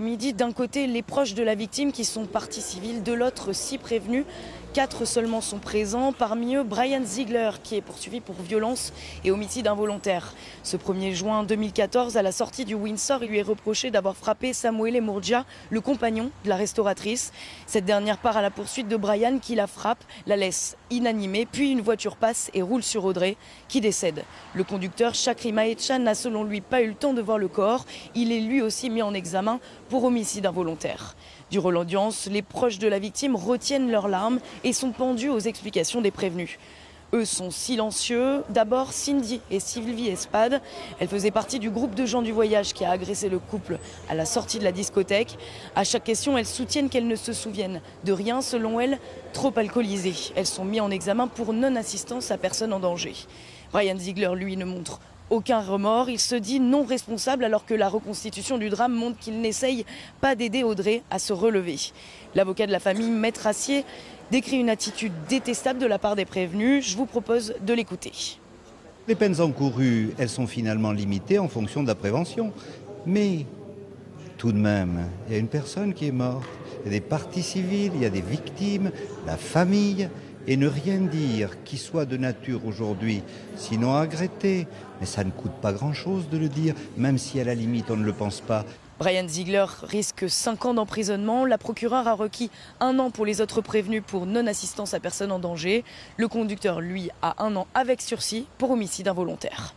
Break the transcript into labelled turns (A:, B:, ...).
A: Midi, d'un côté, les proches de la victime qui sont partie civile, de l'autre, 6 prévenus. 4 seulement sont présents, parmi eux Brian Ziegler qui est poursuivi pour violence et homicide involontaire. Ce 1er juin 2014, à la sortie du Windsor, il lui est reproché d'avoir frappé Samuele Murgia, le compagnon de la restauratrice. Cette dernière part à la poursuite de Brian qui la frappe, la laisse inanimée, puis une voiture passe et roule sur Audrey qui décède. Le conducteur Chakri Maechan n'a selon lui pas eu le temps de voir le corps. Il est lui aussi mis en examen pour homicide involontaire. Durant l'audience, les proches de la victime retiennent leurs larmes et sont pendus aux explications des prévenus. Eux sont silencieux. D'abord, Cindy et Sylvie Espade. Elles faisaient partie du groupe de gens du voyage qui a agressé le couple à la sortie de la discothèque. À chaque question, elles soutiennent qu'elles ne se souviennent de rien, selon elles, trop alcoolisées. Elles sont mises en examen pour non-assistance à personne en danger. Brian Ziegler, lui, ne montre aucun remords. Il se dit non responsable alors que la reconstitution du drame montre qu'il n'essaye pas d'aider Audrey à se relever. L'avocat de la famille, Maître Assier, décrit une attitude détestable de la part des prévenus. Je vous propose de l'écouter.
B: Les peines encourues, elles sont finalement limitées en fonction de la prévention. Mais tout de même, il y a une personne qui est morte, il y a des parties civiles, il y a des victimes, la famille. Et ne rien dire qui soit de nature aujourd'hui, sinon à regretter. Mais ça ne coûte pas grand-chose de le dire, même si à la limite on ne le pense pas.
A: Brian Ziegler risque 5 ans d'emprisonnement. La procureure a requis 1 an pour les autres prévenus pour non-assistance à personne en danger. Le conducteur, lui, a 1 an avec sursis pour homicide involontaire.